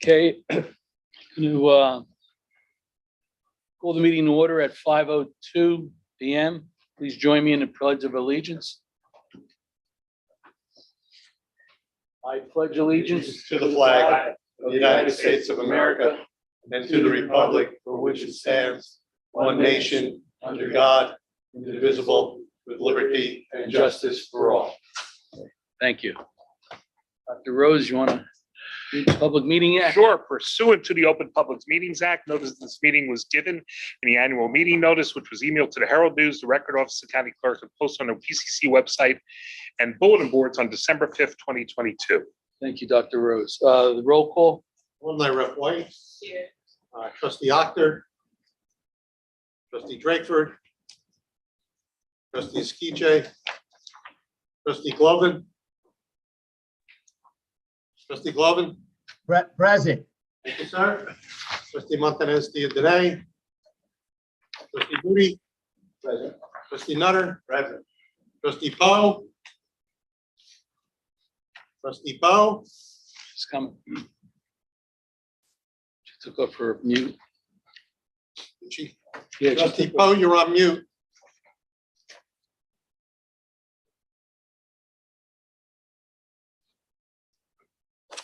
Okay, to call the meeting to order at 5:02 p.m. Please join me in the Pledge of Allegiance. I pledge allegiance to the flag of the United States of America and to the republic for which it stands, one nation, under God, indivisible, with liberty and justice for all. Thank you. Dr. Rose, you want to read the public meeting act? Sure. Pursuant to the Open Public Meetings Act, notice that this meeting was given in the annual meeting notice, which was emailed to the Herald News, the Record Office, the County Clerk, and posted on the PCCC website and bulletin boards on December 5th, 2022. Thank you, Dr. Rose. The roll call? Alumni Rep White, Trustee Octor, Trustee Drakeford, Trustee Skiche, Trustee Glovin. Trustee Glovin. Present. Thank you, sir. Trustee Montanez Diaz-Denay. Trustee Booty. Present. Trustee Nutter. Present. Trustee Poe. Trustee Poe. She's coming. She took off her mute. Yeah, Trustee Poe, you're on mute.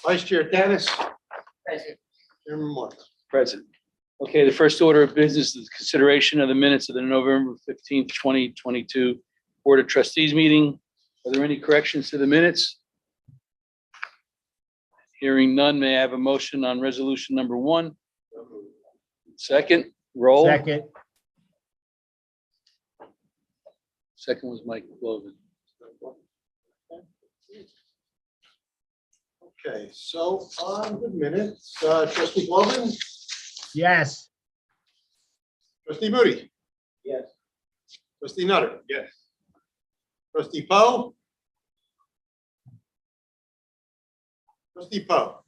Vice Chair Dennis. Present. Chairman Moore. Present. Okay, the first order of business is consideration of the minutes of the November 15th, 2022 Board of Trustees meeting. Are there any corrections to the minutes? Hearing none, may I have a motion on resolution number 1? Second, roll. Second. Second was Mike Logan. Okay, so on the minutes, Trustee Glovin, Yes. Trustee Moody. Yes. Trustee Nutter. Yes. Trustee Poe. Trustee Poe.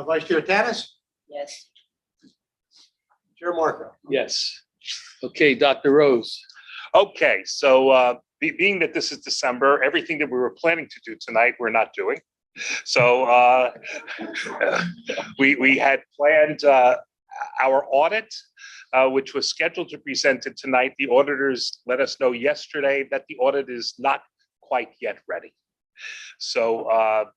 Vice Chair Tanis. Yes. Chair Marco. Yes. Okay, Dr. Rose. Okay, so being that this is December, everything that we were planning to do tonight, we're not doing. So we had planned our audit, which was scheduled to be presented tonight. The auditors let us know yesterday that the audit is not quite yet ready. So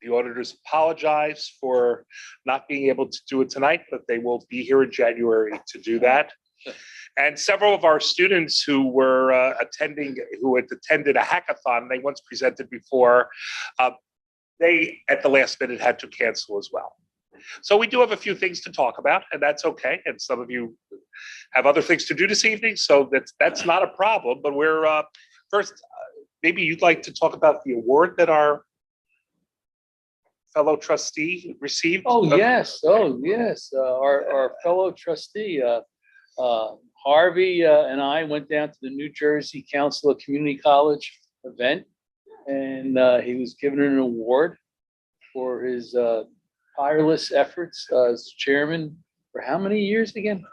the auditors apologize for not being able to do it tonight, but they will be here in January to do that. And several of our students who were who had attended a hackathon, they once presented before, they at the last minute had to cancel as well. So we do have a few things to talk about, and that's okay. And some of you have other things to do this evening, so that's not a problem. But we're first, maybe you'd like to talk about the award that our fellow trustee received. Oh, yes. Oh, yes. Our fellow trustee, Harvey and I went down to the New Jersey Council of Community College event, and he was given an award for his tireless efforts as chairman for how many years again?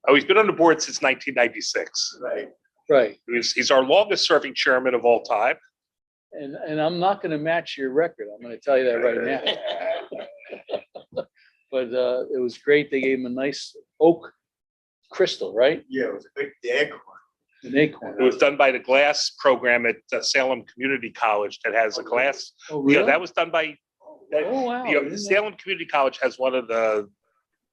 Oh, he's been on the board since 1996. Right. Right. He's our longest serving chairman of all time. And I'm not going to match your record. I'm going to tell you that right now. But it was great. They gave him a nice oak crystal, right? Yeah, it was a big acorn. An acorn. It was done by the glass program at Salem Community College that has a glass. Oh, really? Yeah, that was done by, Oh, wow. you know, Salem Community College has one of the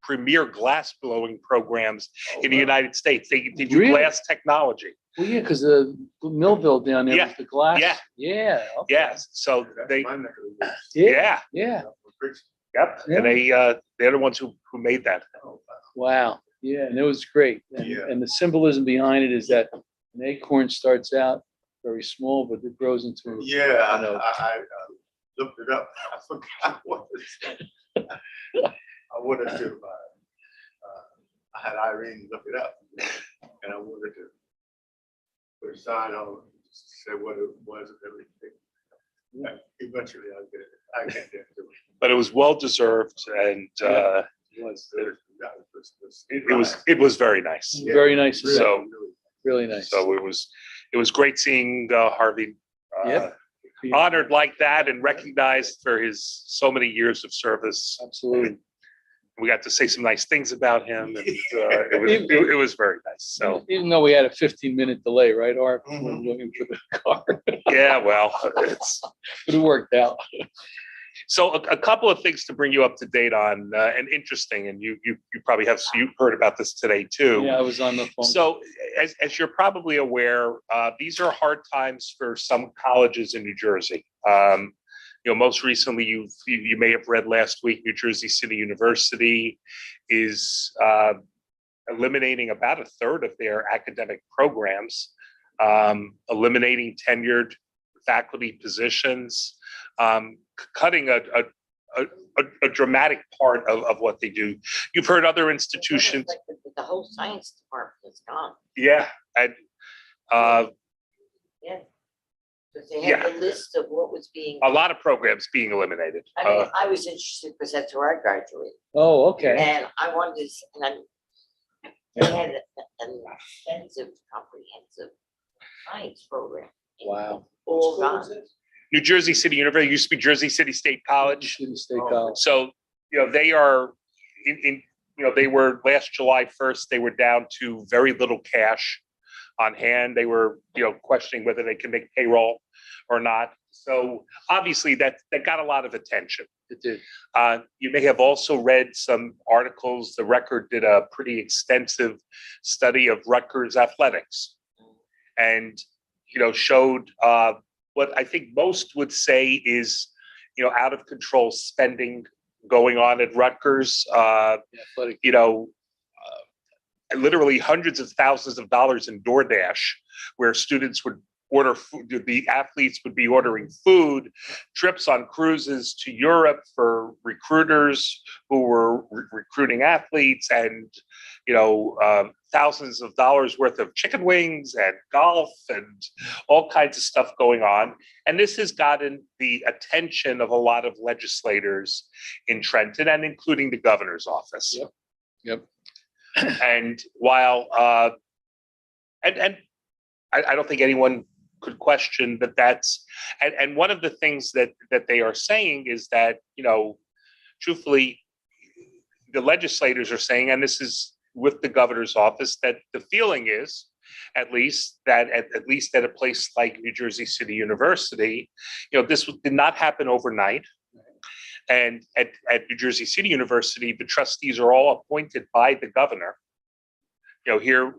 premier glass blowing programs in the United States. They do Really? glass technology. Well, yeah, because the Millville down there Yeah, with the glass. yeah. Yeah. Okay. Yes, so they, Yeah. yeah, Yeah. yep, Yeah. and they're the ones who made that. Wow. Yeah, and it was great. And the symbolism behind it is that an acorn starts out very small, but it grows into. Yeah, I know. I looked it up. I forgot what it said. I wanted to, I had Irene look it up, and I wanted to put a sign on, say what it was and everything. Yeah, eventually I'll get it. I get there too. But it was well deserved, and It was it was very nice. very nice. So Really nice. So it was great seeing Harvey Yep. honored like that and recognized for his so many years of service. Absolutely. We got to say some nice things about him, and it was very nice. So Even though we had a 15-minute delay, right, Art, when Mhm. looking for the car, yeah, well, it's. but it worked out. So a couple of things to bring you up to date on, and interesting, and you probably have you heard about this today too. Yeah, I was on the phone. So as you're probably aware, these are hard times for some colleges in New Jersey. Most recently, you may have read last week, New Jersey City University is eliminating about a third of their academic programs, eliminating tenured faculty positions, cutting a dramatic part of what they do. You've heard other institutions. Like the whole science department is gone. Yeah, and Yeah. Because they had the list of what was being, a lot of programs being eliminated. I mean, I was interested because that's where I graduated. Oh, okay. And I wanted to, and then they had an extensive, comprehensive science program. Wow. All gone. New Jersey City University used to be Jersey City State College. City State College. So, they are they were last July 1st, they were down to very little cash on hand. They were, questioning whether they can make payroll or not. So obviously that got a lot of attention. It did. You may have also read some articles. The Record did a pretty extensive study of Rutgers athletics and, showed what I think most would say is, out of control spending going on at Rutgers. Athletic. Literally hundreds of thousands of dollars in DoorDash, where students would order food, the athletes would be ordering food, trips on cruises to Europe for recruiters who were recruiting athletes, and thousands of dollars worth of chicken wings and golf and all kinds of stuff going on. And this has gotten the attention of a lot of legislators in Trenton, and including the governor's office. Yep. And while and I don't think anyone could question that that's and one of the things that they are saying is that, truthfully, the legislators are saying, and this is with the governor's office, that the feeling is at least at a place like New Jersey City University, this did not happen overnight. And at New Jersey City University, the trustees are all appointed by the governor. Here,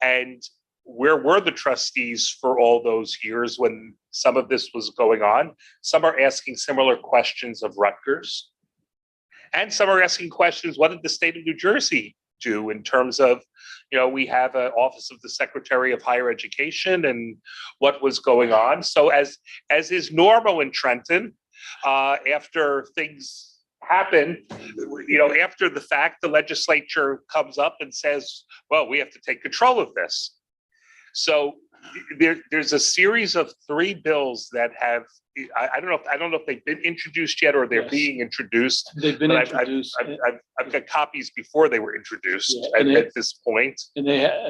and where were the trustees for all those years when some of this was going on? Some are asking similar questions of Rutgers, and some are asking questions: what did the state of New Jersey do in terms of, we have an Office of the Secretary of Higher Education, and what was going on? So as is normal in Trenton, after things happen, after the fact, the legislature comes up and says, well, we have to take control of this. So there's a series of 3 bills that have, I don't know if they've been introduced yet or they're Yes. being introduced. They've been But introduced. I've got copies before they were introduced Yeah, and at this point. And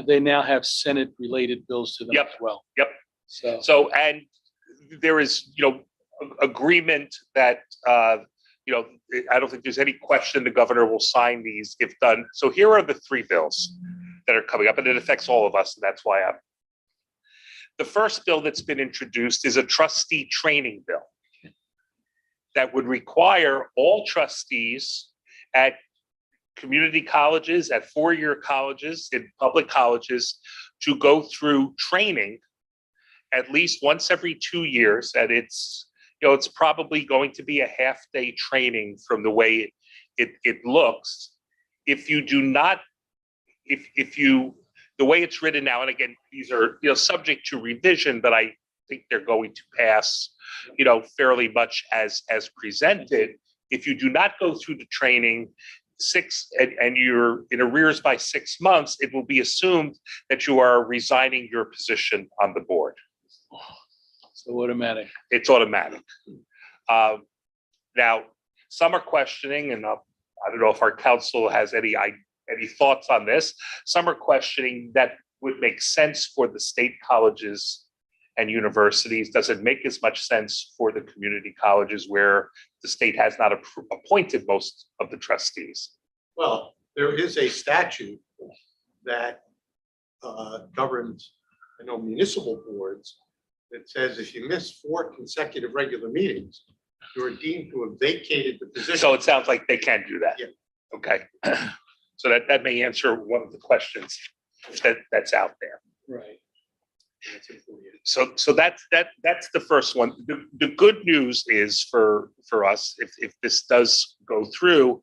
they now have Senate-related bills to them Yep. as well. Yep. So, And there is, agreement that, I don't think there's any question the governor will sign these if done. So here are the 3 bills that are coming up, and it affects all of us. And that's why the first bill that's been introduced is a trustee training bill that would require all trustees at community colleges, at 4-year colleges, in public colleges, to go through training at least once every 2 years. And it's probably going to be a half-day training from the way it looks. If you do not, the way it's written now, and again, these are, subject to revision, but I think they're going to pass, fairly much as presented. If you do not go through the training and you're in arrears by 6 months, it will be assumed that you are resigning your position on the board. so automatic. It's automatic. Now, some are questioning, and I don't know if our council has any thoughts on this. Some are questioning that would make sense for the state colleges and universities? Does it make as much sense for the community colleges where the state has not appointed most of the trustees? Well, there is a statute that governs, I know, municipal boards that says if you miss 4 consecutive regular meetings, you're deemed to have vacated the position. So it sounds like they can do that. Yeah. Okay. So that may answer one of the questions that's out there. Right. So that's the first one. The good news is for us, if this does go through,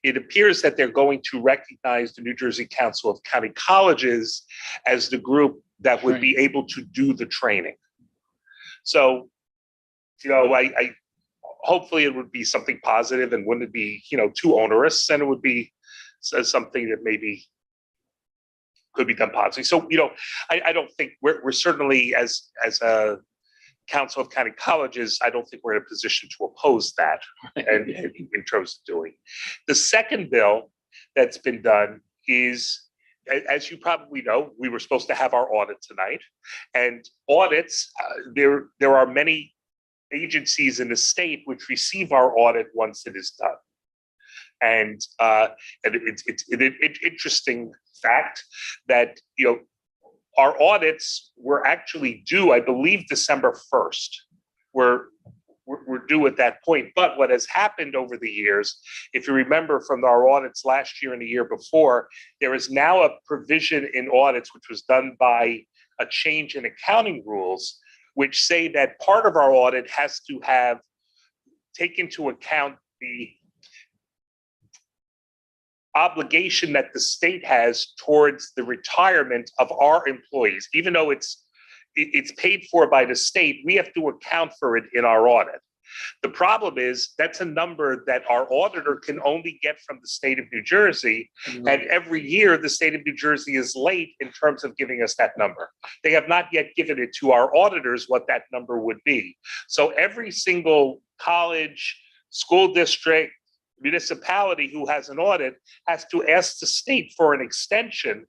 it appears that they're going to recognize the New Jersey Council of County Colleges as the group that would be able to do the training. So, I hopefully it would be something positive and wouldn't be, too onerous, and it would be something that maybe could be done positively. So, I don't think we're certainly as a Council of County Colleges, I don't think we're in a position to oppose that and in terms of doing. The second bill that's been done is, as you probably know, we were supposed to have our audit tonight, and audits, there are many agencies in the state which receive our audit once it is done. And it's an interesting fact that, our audits were actually due, I believe, December 1st. We're due at that point. But what has happened over the years, if you remember from our audits last year and the year before, there is now a provision in audits which was done by a change in accounting rules, which say that part of our audit has to take into account the obligation that the state has towards the retirement of our employees. Even though it's paid for by the state, we have to account for it in our audit. The problem is that's a number that our auditor can only get from the state of New Jersey. And every year the state of New Jersey is late in terms of giving us that number. They have not yet given it to our auditors what that number would be. So every single college, school district, municipality who has an audit has to ask the state for an extension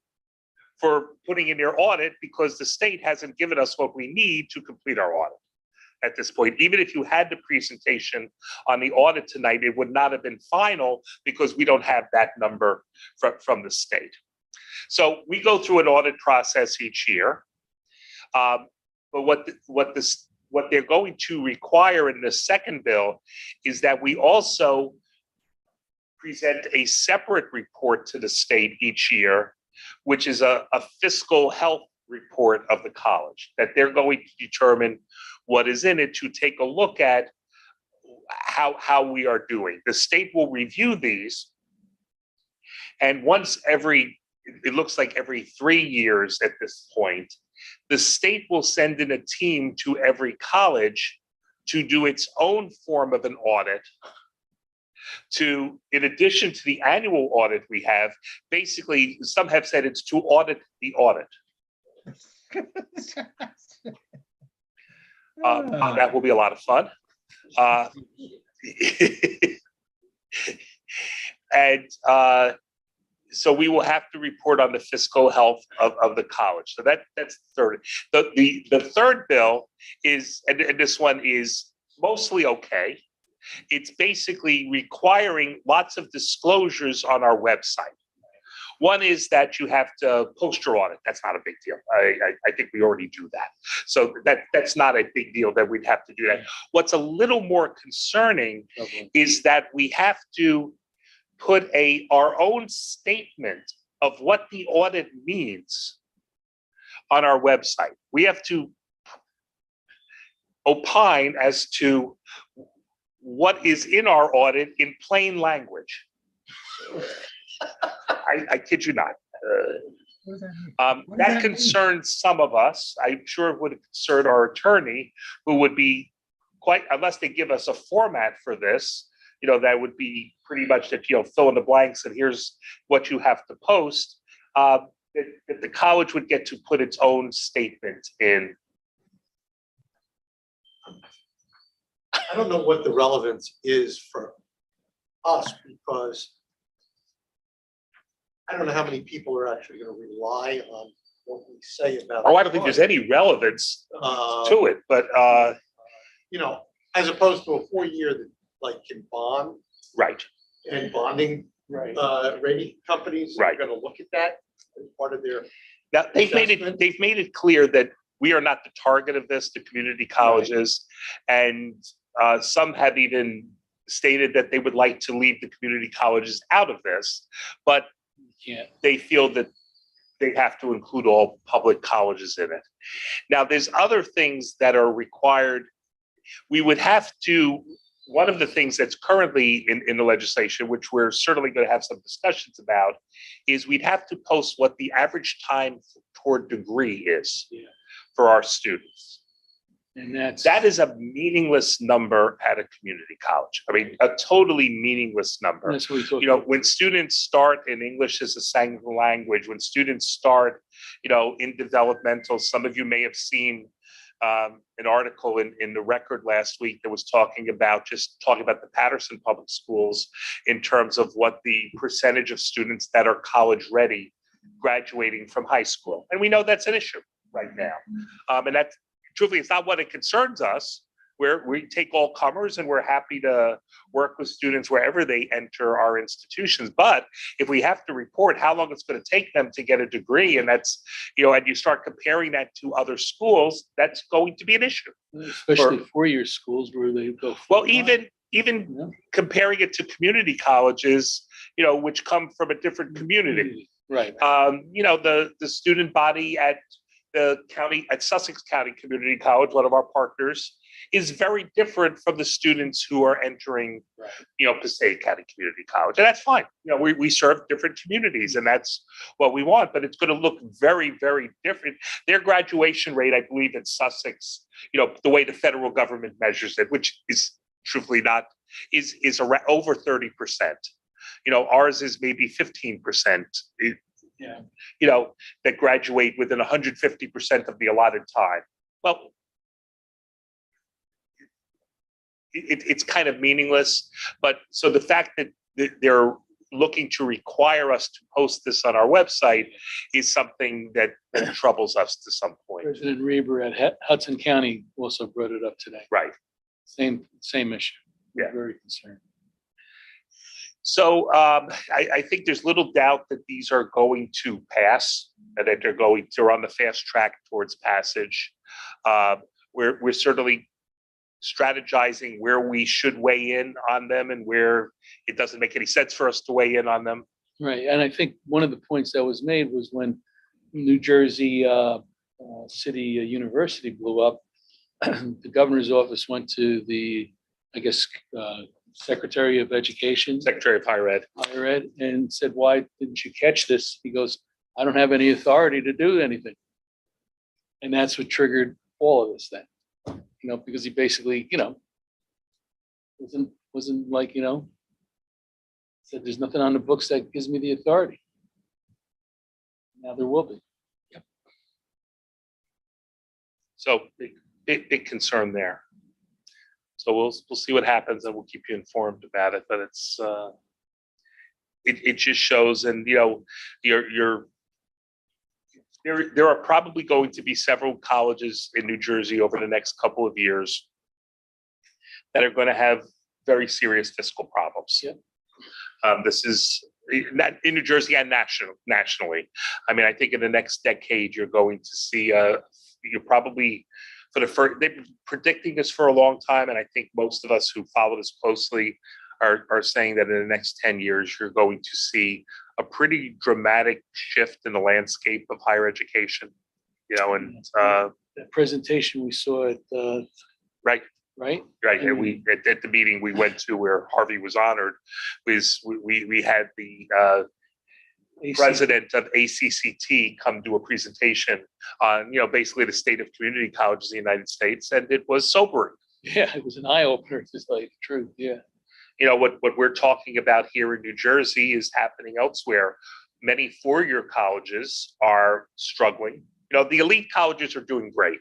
for putting in their audit, because the state hasn't given us what we need to complete our audit at this point. Even if you had the presentation on the audit tonight, it would not have been final because we don't have that number from the state. So we go through an audit process each year. But what they're going to require in the second bill is that we also present a separate report to the state each year, which is a fiscal health report of the college, that they're going to determine what is in it to take a look at how we are doing. The state will review these, and it looks like every 3 years at this point, the state will send in a team to every college to do its own form of an audit, in addition to the annual audit we have. Basically, some have said it's to audit the audit. That will be a lot of fun. And so we will have to report on the fiscal health of the college. So that's the third. The third bill is, and this one is mostly okay. It's basically requiring lots of disclosures on our website. One is that you have to post your audit. That's not a big deal. I think we already do that. So that's not a big deal that we'd have to do that. What's a little more concerning is that we have to put our own statement of what the audit means on our website. We have to opine as to what is in our audit in plain language. I kid you not. That concerns some of us. I'm sure it would concern our attorney, who would be unless they give us a format for this, that would be pretty much that, fill in the blanks and here's what you have to post. That the college would get to put its own statement in. I don't know what the relevance is for us, because I don't know how many people are actually going to rely on what we say about. Oh, I don't think there's any relevance to it, but, You know, as opposed to a 4-year that like can bond right, and bonding, Right. rating companies are Right. gonna look at that as part of their. now, they've Assessment. made it clear that we are not the target of this, the community colleges. And some have even stated that they would like to leave the community colleges out of this, but Yeah. they feel that they have to include all public colleges in it. Now, there's other things that are required. We would have to, one of the things that's currently in the legislation, which we're certainly going to have some discussions about, is we'd have to post what the average time toward degree is Yeah. for our students. And that's. That is a meaningless number at a community college. I mean, a totally meaningless number. That's what we talked You know, about. when students start in English as a second language, when students start, you know, in developmental, some of you may have seen an article in the Record last week that was talking about the Patterson Public Schools in terms of what the percentage of students that are college ready graduating from high school. And we know that's an issue right now. And that's truthfully, it's not what it concerns us. We take all comers and we're happy to work with students wherever they enter our institutions. But if we have to report how long it's going to take them to get a degree, and that's, you know, and you start comparing that to other schools, that's going to be an issue. Especially four-year schools where they go. Well, full-time, even you know? comparing it to community colleges, you know, which come from a different community. Right. You know, the student body at Sussex County Community College, one of our partners, is very different from the students who are entering, Right. you know, Passaic County Community College. And that's fine. You know, we serve different communities and that's what we want, but it's going to look very, very different. Their graduation rate, I believe in Sussex, you know, the way the federal government measures it, which is truthfully not, is around over 30%. You know, ours is maybe 15%. Yeah. You know, that graduate within 150% of the allotted time. Well, it's kind of meaningless, but so the fact that they're looking to require us to post this on our website is something that troubles us to some point. President Reber at Hudson County also brought it up today. Right. Same issue. We're Yeah. very concerned. So I think there's little doubt that these are going to pass and that they're on the fast track towards passage. We're certainly strategizing where we should weigh in on them and where it doesn't make any sense for us to weigh in on them. Right. And I think one of the points that was made was when New Jersey City University blew up, the governor's office went to the, I guess, Secretary of Education, Secretary of Higher Ed. And said, why didn't you catch this? He goes, I don't have any authority to do anything. And that's what triggered all of this then, you know, because he basically, you know, wasn't like, you know, said there's nothing on the books that gives me the authority. Now there will be. So big concern there. So we'll see what happens and we'll keep you informed about it. But it's it just shows, and you know, there are probably going to be several colleges in New Jersey over the next couple of years that are going to have very serious fiscal problems. Yeah. This is not in New Jersey and nationally. I mean, I think in the next decade you're going to see you're probably for the first, they've been predicting this for a long time, and I think most of us who follow this closely are saying that in the next 10 years you're going to see a pretty dramatic shift in the landscape of higher education. You know, and That presentation we saw at right. right? And we at the meeting we went to where Harvey was honored, we had the president of ACCT come do a presentation on, you know, basically the state of community colleges in the United States, and it was sobering. Yeah, it was an eye opener, to tell you the truth. Yeah. You know, what we're talking about here in New Jersey is happening elsewhere. Many four-year colleges are struggling. You know, the elite colleges are doing great.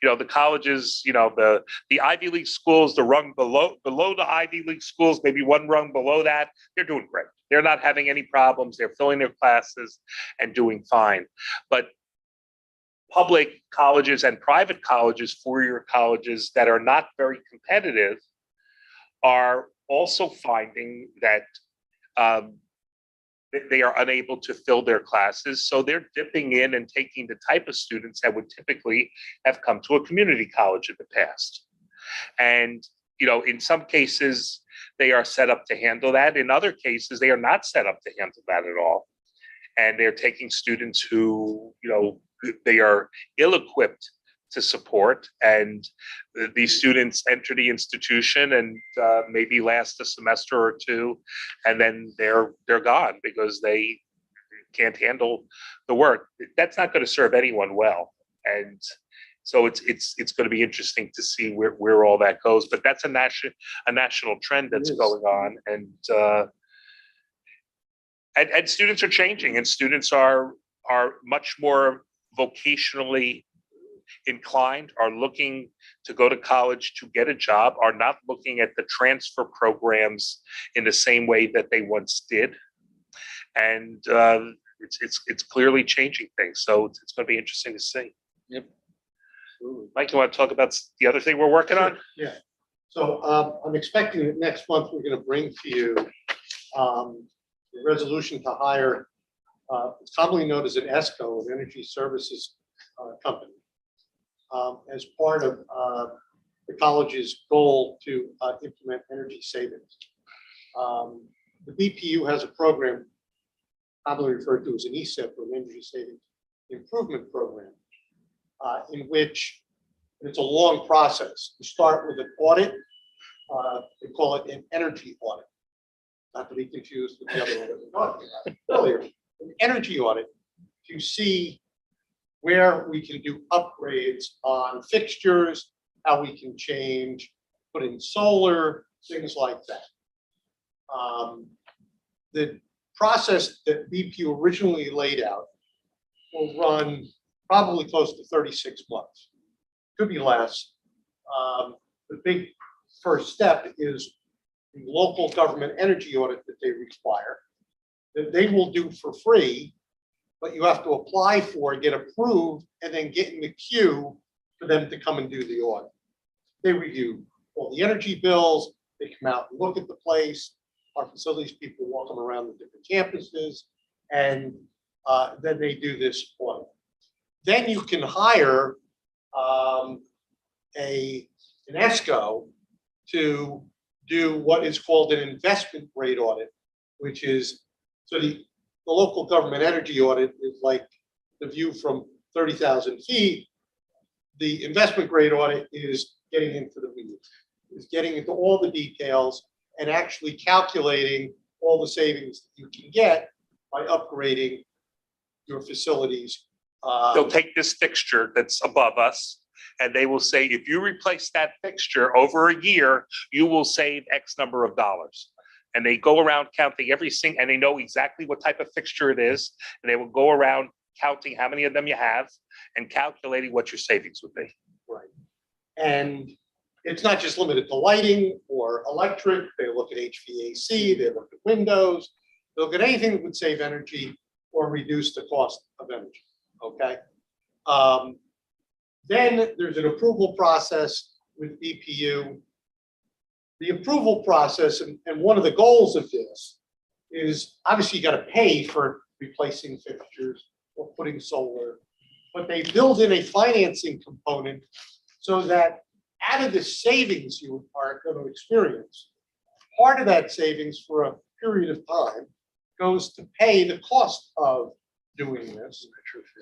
You know, the colleges, you know, the Ivy League schools, the rung below the Ivy League schools, maybe one rung below that, they're doing great. They're not having any problems. They're filling their classes and doing fine. But public colleges and private colleges, four-year colleges that are not very competitive are also finding that they are unable to fill their classes. So they're dipping in and taking the type of students that would typically have come to a community college in the past. And, in some cases, they are set up to handle that. In other cases, they are not set up to handle that at all. And they're taking students who, they are ill-equipped to support, and these students enter the institution and maybe last a semester or two, and then they're gone because they can't handle the work. That's not going to serve anyone well, and so it's going to be interesting to see where all that goes. But that's a national trend that's going on, and students are changing, and students are much more vocationally inclined, are looking to go to college to get a job, are not looking at the transfer programs in the same way that they once did. And it's clearly changing things. So it's going to be interesting to see. Yep. Mike, you want to talk about the other thing we're working on? Yeah. So I'm expecting that next month we're going to bring to you the resolution to hire, it's commonly known as an ESCO, an energy services company, as part of the college's goal to implement energy savings. The BPU has a program commonly referred to as an ESIP, or an energy savings improvement program, in which it's a long process. You start with an audit. They call it an energy audit, not to be confused with the other one that we talked about earlier. An energy audit to see where we can do upgrades on fixtures, how we can change, put in solar, things like that. The process that BPU originally laid out will run probably close to 36 months. Could be less. The big first step is the local government energy audit that they require, that they will do for free, but you have to apply for, get approved, and then get in the queue for them to come and do the audit. They review all the energy bills, they come out and look at the place, our facilities people walk them around the different campuses, and then they do this audit. Then you can hire an ESCO to do what is called an investment grade audit, which is, so the local government energy audit is like the view from 30,000 feet. The investment grade audit is getting into the weeds, is getting into all the details and actually calculating all the savings that you can get by upgrading your facilities. They'll take this fixture that's above us, and they will say, if you replace that fixture over a year, you will save X number of dollars. And they go around counting every single, and they know exactly what type of fixture it is. And they will go around counting how many of them you have and calculating what your savings would be. Right. And it's not just limited to lighting or electric. They look at HVAC, they look at windows, they look at anything that would save energy or reduce the cost of energy. Okay. Then there's an approval process with BPU. The approval process, and one of the goals of this is obviously you got to pay for replacing fixtures or putting solar, but they build in a financing component so that out of the savings you are going to experience, part of that savings for a period of time goes to pay the cost of doing this.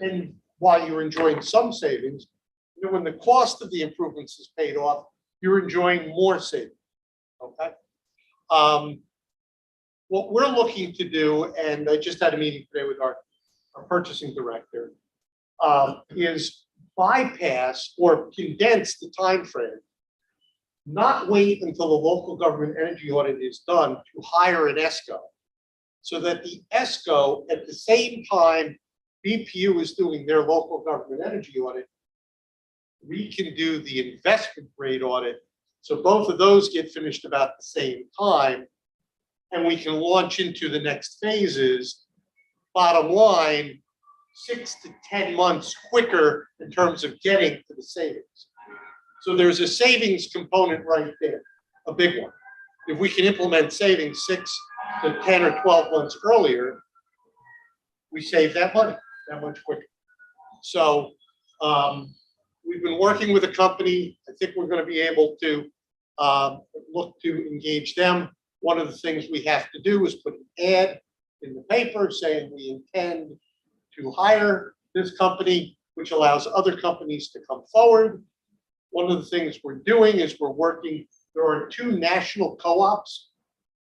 And while you're enjoying some savings, when the cost of the improvements is paid off, you're enjoying more savings. Okay. What we're looking to do, and I just had a meeting today with our purchasing director, is bypass or condense the time frame. Not wait until the local government energy audit is done to hire an ESCO, so that the ESCO, at the same time BPU is doing their local government energy audit, we can do the investment grade audit. So both of those get finished about the same time, and we can launch into the next phases. Bottom line, 6 to 10 months quicker in terms of getting to the savings. So there's a savings component right there, a big one. If we can implement savings 6 to 10 or 12 months earlier, we save that money that much quicker. So we've been working with a company. I think we're going to be able to look to engage them. One of the things we have to do is put an ad in the paper saying we intend to hire this company, which allows other companies to come forward. One of the things we're doing is we're working, there are 2 national co-ops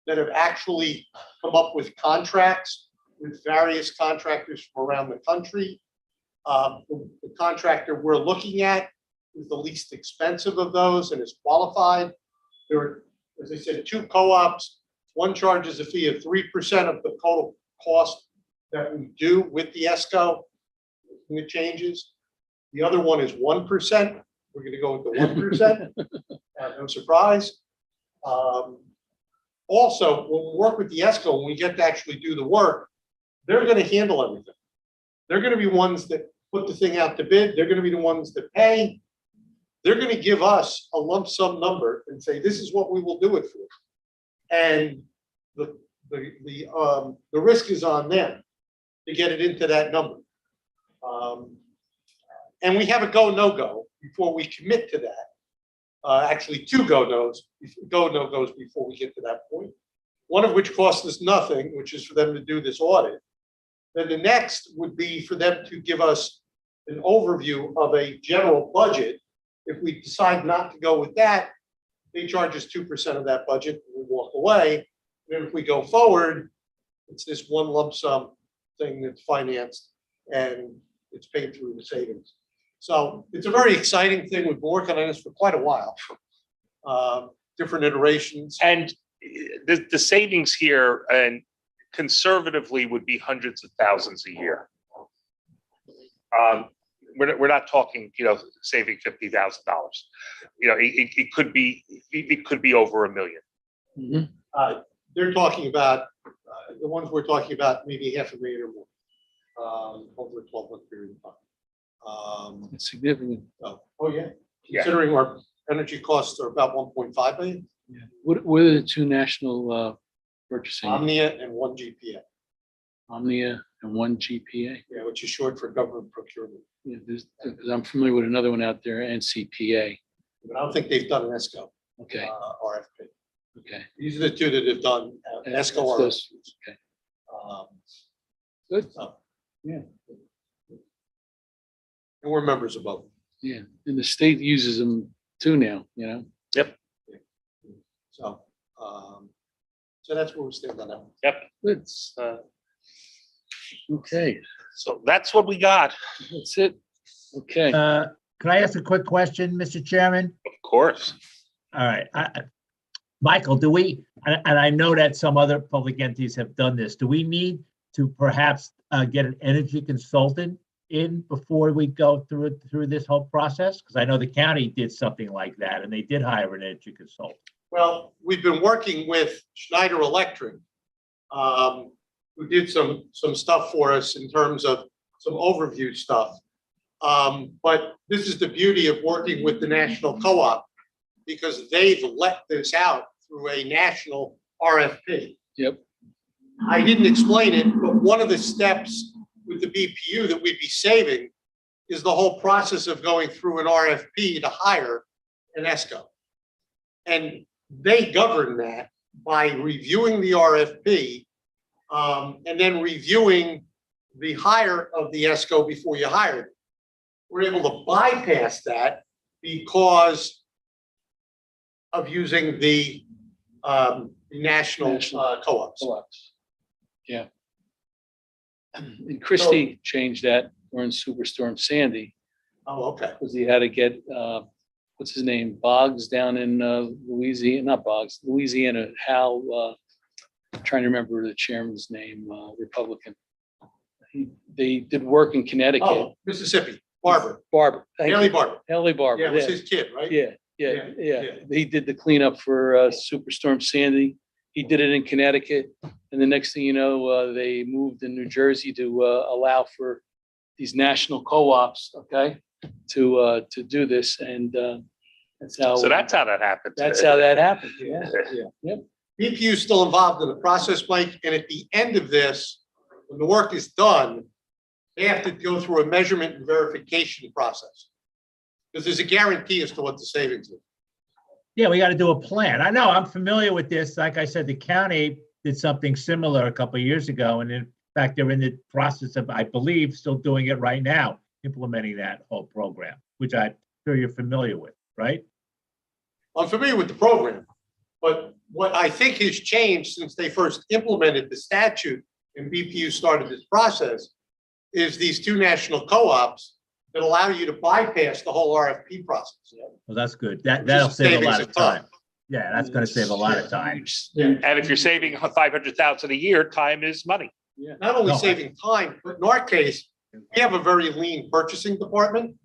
that have actually come up with contracts with various contractors from around the country. The contractor we're looking at is the least expensive of those and is qualified. There are, as I said, 2 co-ops. One charges a fee of 3% of the total cost that we do with the ESCO when it changes. The other one is 1%. We're going to go with the 1%. No surprise. Also, when we work with the ESCO, when we get to actually do the work, they're going to handle everything. They're going to be ones that put the thing out to bid. They're going to be the ones that pay. They're going to give us a lump sum number and say, this is what we will do it for. And the risk is on them to get it into that number. And we have a go, no go before we commit to that. Actually, 2 go, no goes before we get to that point. One of which costs us nothing, which is for them to do this audit. Then the next would be for them to give us an overview of a general budget. If we decide not to go with that, they charge us 2% of that budget, and we walk away. And if we go forward, it's this one lump sum thing that's financed and it's paid through the savings. So it's a very exciting thing. We've been working on this for quite a while. Different iterations. And the savings here and conservatively would be hundreds of thousands a year. We're not talking, saving $50,000. It could be over $1 million. Mhm. They're talking about, the ones we're talking about, maybe $500,000 or more over a 12-month period of time. It's significant. Oh yeah. Yeah. Considering our energy costs are about 1.5 million, Yeah. What are the 2 national purchasing? Omnia and 1 GPA, Omnia and 1 GPA. yeah, which is short for government procurement. Yeah, because I'm familiar with another one out there, NCPA. But I don't think they've done an ESCO Okay, RFP. okay. These are the 2 that have done ESCO RFPs. Okay, Um, good. so, Yeah. And we're members of both. Yeah, and the state uses them too now, So, so that's where we stand on that. Yep. It's, okay, So that's what we got. that's it. Okay. Can I ask a quick question, Mr. Chairman? Of course. All right. Michael, do we, and I know that some other public entities have done this, do we need to perhaps get an energy consultant in before we go through this whole process? Because I know the county did something like that and they did hire an energy consultant. Well, we've been working with Schneider Electric, who did some stuff for us in terms of some overview stuff. But this is the beauty of working with the national co-op, because they've let this out through a national RFP. Yep. I didn't explain it, but one of the steps with the BPU that we'd be saving is the whole process of going through an RFP to hire an ESCO. And they govern that by reviewing the RFP and then reviewing the hire of the ESCO before you hire them. We're able to bypass that because of using the national co-ops. Co-ops. Yeah. And Christie changed that during Superstorm Sandy, Oh, okay. because he had to get, what's his name, Boggs down in Louisiana, not Boggs, Louisiana, Hal, I'm trying to remember the chairman's name, Republican. They did work in Connecticut. Oh, Mississippi, Barber, Barber. thank Haley you. Barber. Haley Barber. Yeah, it was his kid, right? Yeah, Yeah, yeah. yeah. He did the cleanup for Superstorm Sandy. He did it in Connecticut. And the next thing you know, they moved in New Jersey to allow for these national co-ops, okay, to do this, and that's how. So that's how that happened. That's how that happened, yeah, yeah. BPU is still involved in the process, Mike, and at the end of this, when the work is done, they have to go through a measurement and verification process. Because there's a guarantee as to what the savings is. Yeah, we got to do a plan. I know, I'm familiar with this. Like I said, the county did something similar a couple of years ago. And in fact, they're in the process of, I believe, still doing it right now, implementing that whole program, which I'm sure you're familiar with, right? I'm familiar with the program, but what I think has changed since they first implemented the statute and BPU started this process is these two national co-ops that allow you to bypass the whole RFP process. Well, that's good. Which is That'll save a savings lot of of time. Yeah, that's going to save a lot of time. And if you're saving 500,000 a year, time is money. Not only No, saving time, but in our case, we have a very lean purchasing department.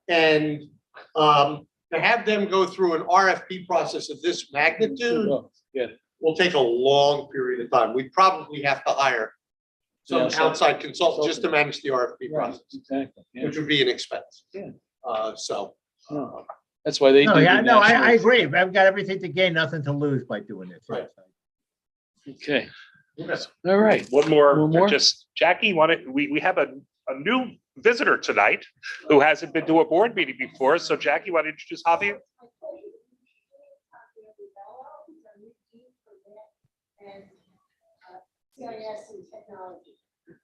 And to have them go through an RFP process of this magnitude Yeah. will take a long period of time. We probably have to hire some Yeah, so- outside consultant just to manage the RFP Right, process, exactly, yeah. which would be an expense. Yeah. So. No. That's why they do. No, yeah, the no, I national- agree. I've got everything to gain, nothing to lose by doing this. Right. Okay, Yes. all right. One more, One more? just Jackie, we have a new visitor tonight who hasn't been to a board meeting before. So Jackie, want to introduce Javier? And CIS and technology. And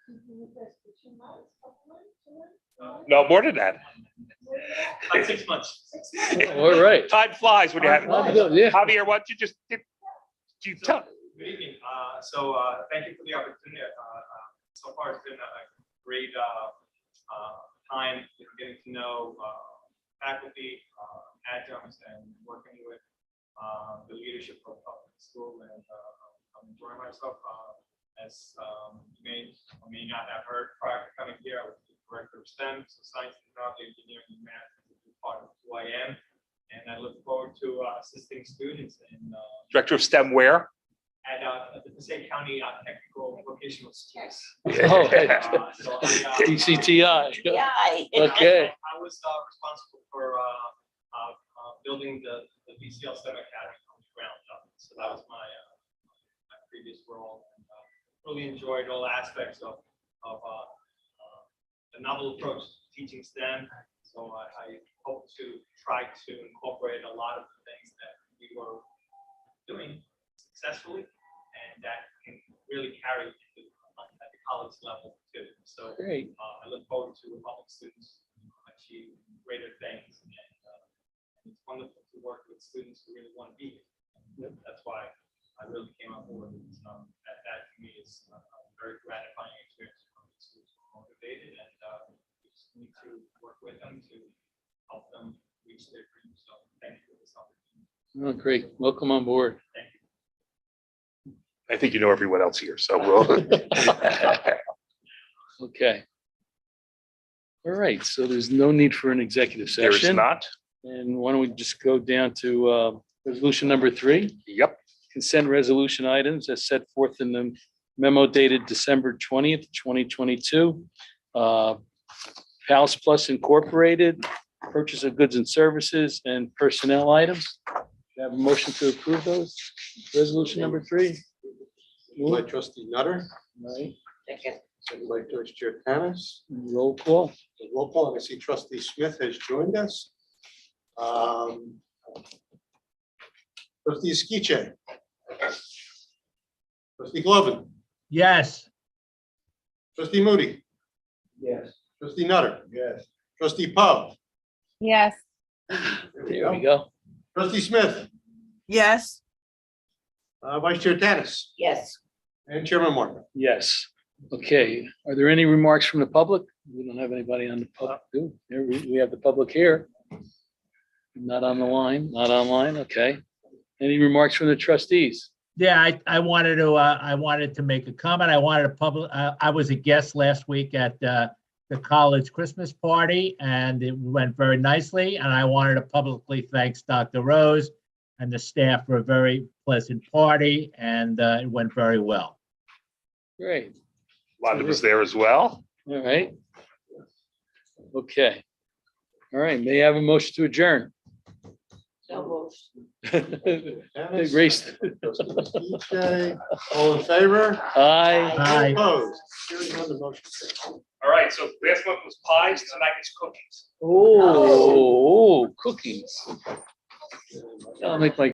he's been with us for 2 months, couple months. No, more than that. Like 6 months. 6 months. All right. Time flies when you have. Yeah. Javier, why don't you just, you tell, Good evening. Thank you for the opportunity. So far, it's been a great time getting to know faculty, adjuncts, and working with the leadership of the school. And I'm enjoying myself. As you may or may not have heard prior to coming here, I was the director of STEM, so science, technology, engineering, and math is a big part of who I am. And I look forward to assisting students in Director of STEM where? at the Passaic County Technical Vocational Schools. Oh, So PCTI. Yeah. Okay. I was responsible for building the BCL STEM Academy from the ground up. So that was my previous role. And really enjoyed all aspects of the novel approach to teaching STEM. So I hope to try to incorporate a lot of the things that we were doing successfully, and that can really carry at the college level too. So Great. I look forward to helping students achieve greater things, and it's wonderful to work with students who really want to be here. That's why I really came on board. That to me is a very gratifying experience. Students are motivated, and we just need to work with them to help them reach their dreams. So thank you for this opportunity. Oh, great. Welcome on board. Thank you. I think you know everyone else here, so we'll. Okay. All right, so there's no need for an executive There is session. not. And why don't we just go down to resolution number 3, Yep. consent resolution items as set forth in the memo dated December 20th, 2022. Palace Plus Incorporated, purchase of goods and services and personnel items. Do you have a motion to approve those? Resolution number 3. Moved by trustee Nutter, All right, Second. second by Vice Chair Tanis. roll call. The roll call, and I see trustee Smith has joined us. Trustee Skiche. Trustee Glovin. Yes, Trustee Moody. Yes. Trustee Nutter. Yes. Trustee Poe. Yes. There we go. Trustee Smith. Yes. Vice Chair Tanis. Yes. And Chairman Martin. Yes. Okay. Are there any remarks from the public? We don't have anybody on the public. Here we have the public here. Not on the line, not online. Okay. Any remarks from the trustees? yeah, I wanted to make a comment. I wanted to I was a guest last week at the college Christmas party, and it went very nicely. And I wanted to publicly thank Dr. Rose and the staff for a very pleasant party, and it went very well. Great. Londa was there as well. All right. Okay. All right, may I have a motion to adjourn? So moved. Dennis, Race. trustee DJ, all in favor? Aye. Aye. Opposed? Hearing none, the motion carries. All right, so last month was pies, tonight is cookies. Oh, cookies. I'll make my